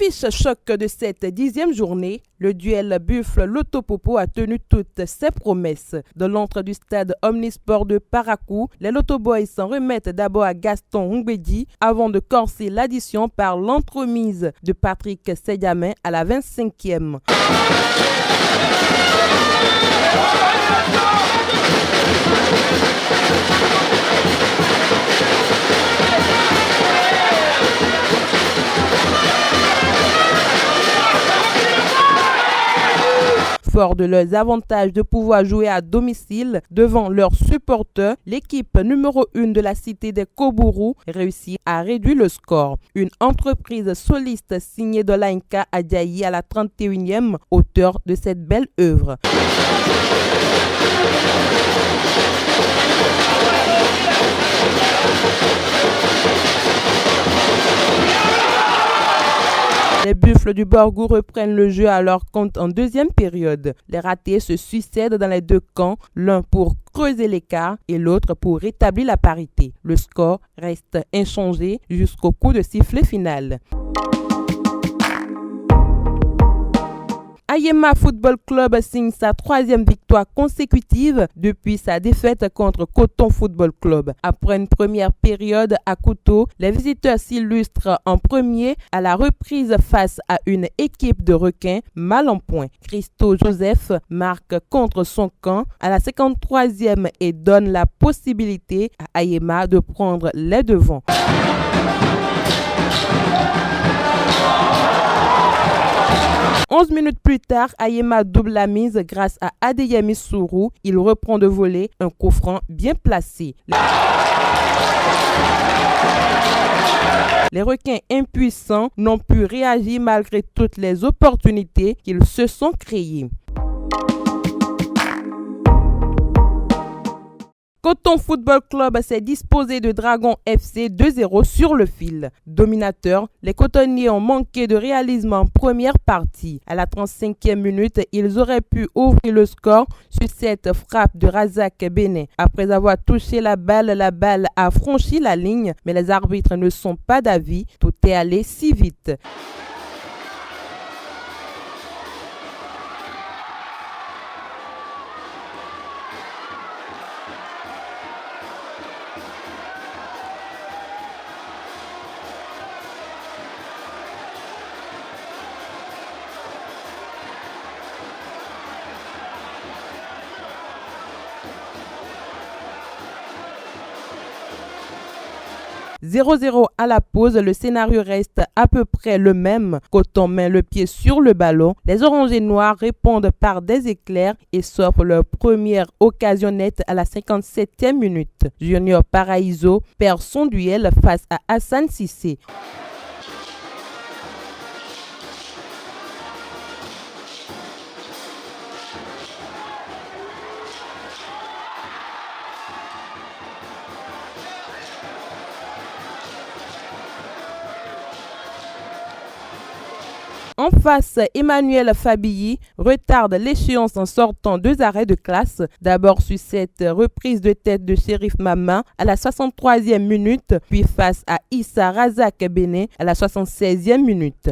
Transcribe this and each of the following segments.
L'affiche choc de cette 10e journée, le duel Buffle-Lotopopo a tenu toutes ses promesses. De l'antre du stade Omnisport de Parakou, les Lotoboys s'en remettent d'abord à Gaston Ngbedi avant de corser l'addition par l'entremise de Patrick Seyamé à la 25e. Fort de leurs avantages de pouvoir jouer à domicile devant leurs supporters, l'équipe numéro 1 de la cité des Kobourou réussit à réduire le score. Une entreprise soliste signée de l'Inca Adjaï à la 31e, auteur de cette belle œuvre. Les Buffles du Borgou reprennent le jeu à leur compte en deuxième période. Les ratés se succèdent dans les deux camps, l'un pour creuser l'écart et l'autre pour rétablir la parité. Le score reste inchangé jusqu'au coup de sifflet final. Ayema Football Club signe sa 3e victoire consécutive depuis sa défaite contre Coton Football Club. Après une première période à couteau, les visiteurs s'illustrent en premier à la reprise face à une équipe de requins mal en point. Christo Joseph marque contre son camp à la 53e et donne la possibilité à Ayema de prendre les devants. 11 minutes plus tard, Ayema double la mise grâce à Adeyemi Sourou. Il reprend de voler un coup franc bien placé. Les requins impuissants n'ont pu réagir malgré toutes les opportunités qu'ils se sont créées. Coton Football Club s'est disposé de Dragon FC 2-0 sur le fil. Dominateurs, les cotonniers ont manqué de réalisme en première partie. À la 35e minute, ils auraient pu ouvrir le score sur cette frappe de Razak Benet. Après avoir touché la balle a franchi la ligne, mais les arbitres ne sont pas d'avis. Tout est allé si vite. « 0-0 à la pause, le scénario reste à peu près le même. Coton met le pied sur le ballon. Les Orangés Noirs répondent par des éclairs et s'offrent leur première occasion nette à la 57e minute. Junior Paraíso perd son duel face à Hassan Cissé. En face, Emmanuel Fabilly retarde l'échéance en sortant 2 arrêts de classe. D'abord sur cette reprise de tête de Shérif Mama à la 63e minute, puis face à Issa Razak Benet à la 76e minute.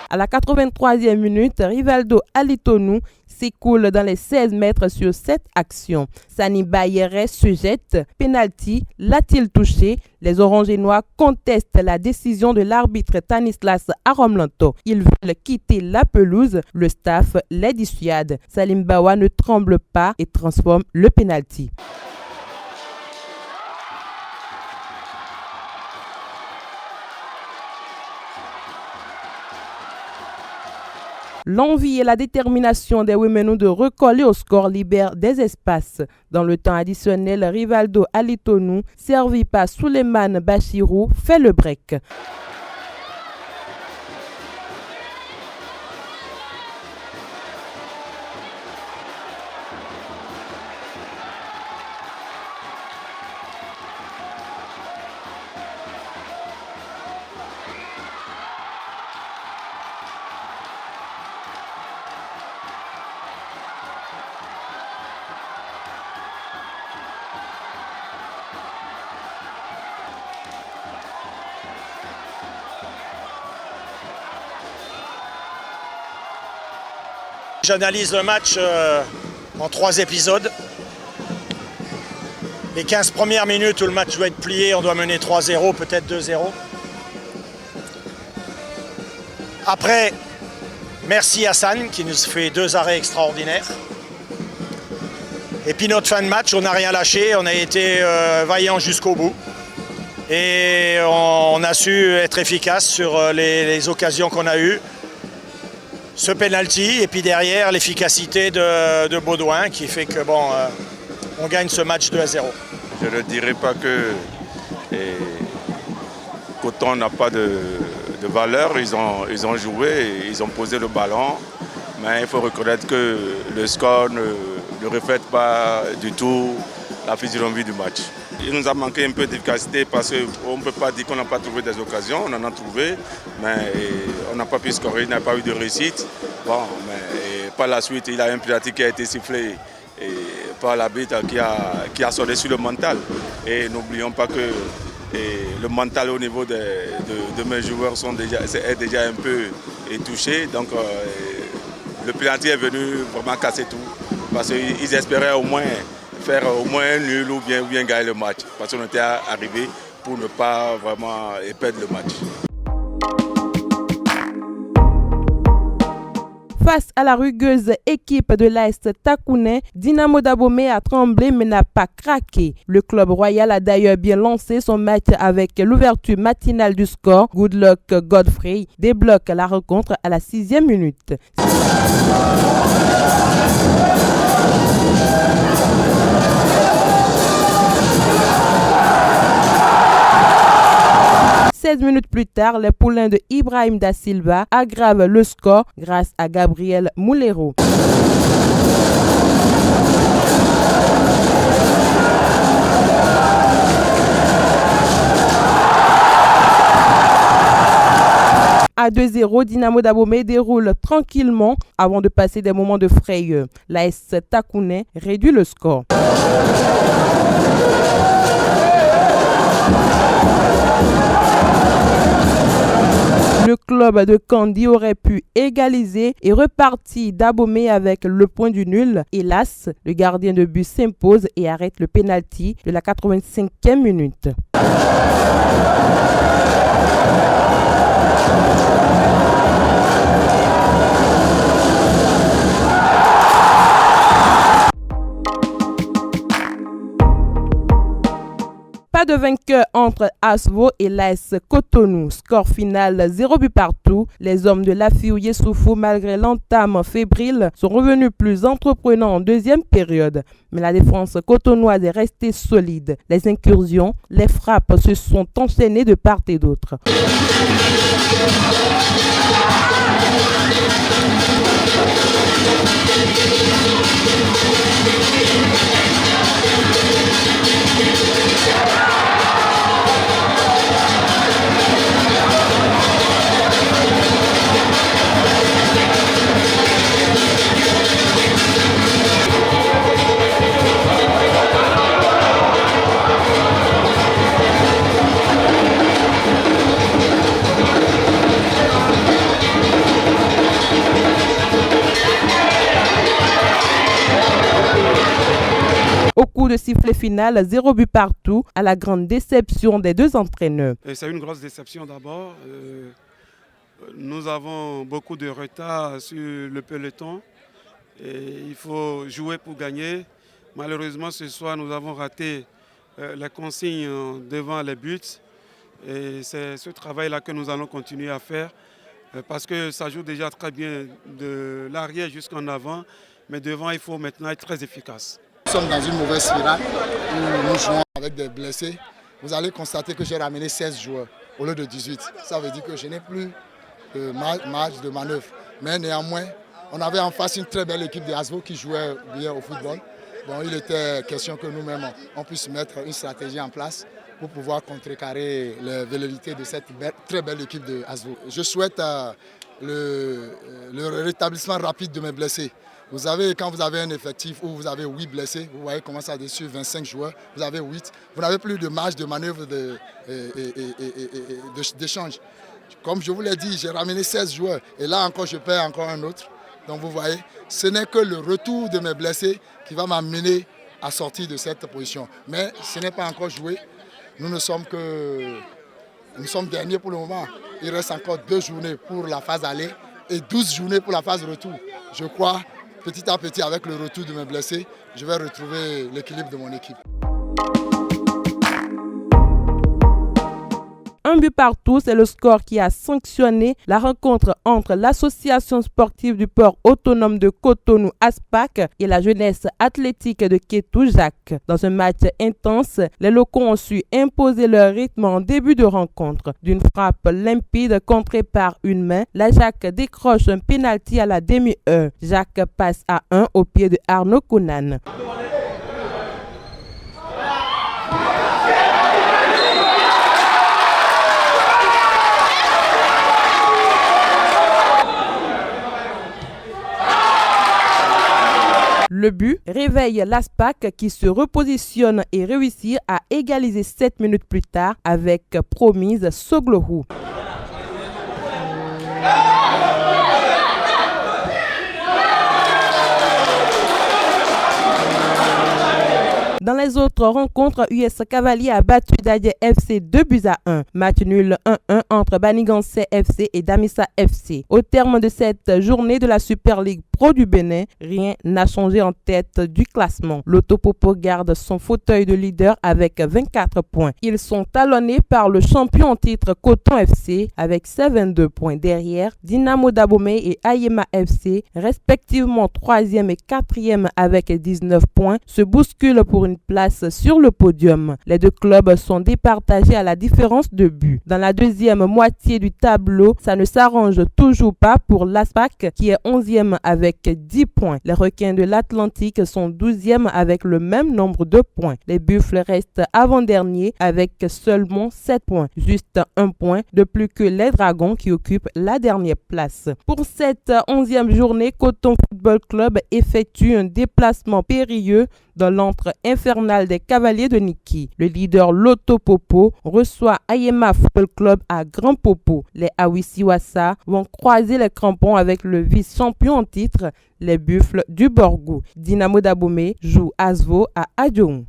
À la 83e minute, Rivaldo Alitonou s'écoule dans les 16 mètres sur cette action. Sani Bayere se jette. Penalty, l'a-t-il touché? Les Orangés Noirs contestent la décision de l'arbitre Tanislas Aromlanto. Ils veulent quitter la pelouse. Le staff les dissuade. Salim Bawa ne tremble pas et transforme le penalty. l'envie et la détermination des Womenous de recoller au score libèrent des espaces. Dans le temps additionnel, Rivaldo Alitonou, servi par Souleymane Bachirou, fait le break. J'analyse le match en 3 épisodes. Les 15 premières minutes où le match doit être plié, on doit mener 3-0, peut-être 2-0. Après, merci Hassan qui nous fait 2 arrêts extraordinaires. Et puis notre fin de match, on n'a rien lâché, on a été vaillant jusqu'au bout. Et on a su être efficace sur les occasions qu'on a eues. Ce penalty et puis derrière l'efficacité de Baudouin qui fait que on gagne ce match 2-0. Je ne dirais pas que Coton n'a pas de valeur. Ils ont joué, ils ont posé le ballon, mais il faut reconnaître que le score ne reflète pas du tout la physionomie du match. Il nous a manqué un peu d'efficacité parce qu'on ne peut pas dire qu'on n'a pas trouvé des occasions, on en a trouvé, mais on n'a pas pu scorer, il n'a pas eu de réussite. Bon, mais par la suite, il y a un penalty qui a été sifflé par l'arbitre qui a sonné sur le mental. Et n'oublions pas que le mental au niveau de mes joueurs est déjà un peu touché. Donc le penalty est venu vraiment casser tout parce qu'ils espéraient au moins faire au moins un nul ou bien gagner le match. Parce qu'on était arrivé pour ne pas vraiment perdre le match. Face à la rugueuse équipe de l'AS Takouné, Dynamo d'Abomey a tremblé mais n'a pas craqué. Le club royal a d'ailleurs bien lancé son match avec l'ouverture matinale du score. Goodluck Godfrey débloque la rencontre à la 6e minute. 16 minutes plus tard, les poulains de Ibrahim Da Silva aggravent le score grâce à Gabriel Moulero. À 2-0, Dynamo d'Abomey déroule tranquillement avant de passer des moments de frayeur. L'AS Takouné réduit le score. Le club de Kandi aurait pu égaliser et repartir d'Abomey avec le point du nul. Hélas, le gardien de but s'impose et arrête le pénalty de la 85e minute. Pas de vainqueur entre Asvo et l'AS Cotonou. Score final 0 but partout. Les hommes de Lafiou Yessoufou, malgré l'entame fébrile, sont revenus plus entreprenants en deuxième période. Mais la défense cotonoise est restée solide. Les incursions, les frappes se sont enchaînées de part et d'autre. Au coup de sifflet final, 0 but partout, à la grande déception des deux entraîneurs. C'est une grosse déception d'abord. Nous avons beaucoup de retard sur le peloton. Et il faut jouer pour gagner. Malheureusement, ce soir, nous avons raté les consignes devant les buts. Et c'est ce travail-là que nous allons continuer à faire parce que ça joue déjà très bien de l'arrière jusqu'en avant, mais devant il faut maintenant être très efficace. Nous sommes dans une mauvaise spirale où nous jouons avec des blessés. Vous allez constater que j'ai ramené 16 joueurs au lieu de 18. Ça veut dire que je n'ai plus de marge de manœuvre. Mais néanmoins, on avait en face une très belle équipe de ASVO qui jouait bien au football. Bon, il était question que nous-mêmes, on puisse mettre une stratégie en place pour pouvoir contrecarrer les velléités de cette très belle équipe de ASVO. Je souhaite le rétablissement rapide de mes blessés. Vous savez, quand vous avez un effectif où vous avez 8 blessés, vous voyez comment ça dessus 25 joueurs, vous avez 8, vous n'avez plus de marge de manœuvre d'échange. Comme je vous l'ai dit, j'ai ramené 16 joueurs et là encore je perds encore un autre. Donc vous voyez, ce n'est que le retour de mes blessés qui va m'amener à sortir de cette position. Mais ce n'est pas encore joué. Nous sommes derniers pour le moment. Il reste encore 2 journées pour la phase aller et 12 journées pour la phase retour. Je crois, petit à petit, avec le retour de mes blessés, je vais retrouver l'équilibre de mon équipe. Un but partout, c'est le score qui a sanctionné la rencontre entre l'association sportive du port autonome de Cotonou ASPAC et la jeunesse athlétique de Kétou-Jacques. Dans un match intense, les locaux ont su imposer leur rythme en début de rencontre. D'une frappe limpide contrée par une main, la Jacques décroche un pénalty à la demi-heure. Jacques passe à 1 au pied de Arnaud Kounan. Le but réveille l'ASPAC qui se repositionne et réussit à égaliser 7 minutes plus tard avec Promise Soglohou. Dans les autres rencontres, US Cavalier a battu Dadje FC 2-1. Match nul 1-1 entre Banigansé FC et Damissa FC. Au terme de cette journée de la Super League Pro du Bénin, rien n'a changé en tête du classement. L'Autopopo garde son fauteuil de leader avec 24 points. Ils sont talonnés par le champion en titre Coton FC avec 22 points. Derrière, Dynamo Dabomey et Ayema FC, respectivement 3e et 4e avec 19 points, se bousculent pour une place sur le podium. Les deux clubs sont départagés à la différence de but. Dans la deuxième moitié du tableau, ça ne s'arrange toujours pas pour l'ASPAC qui est 11e avec 10 points. Les requins de l'Atlantique sont 12e avec le même nombre de points. Les buffles restent avant-derniers avec seulement 7 points, juste 1 point de plus que les dragons qui occupent la dernière place. Pour cette 11e journée, Coton Football Club effectue un déplacement périlleux dans l'antre infernal des Cavaliers de Niki. Le leader l'Autopopo reçoit Ayema Football Club à Grand Popo. Les Awisiwasa vont croiser les crampons avec le vice-champion en titre, les Buffles du Borgou. Dynamo Dabomey joue ASVO à Adjoung.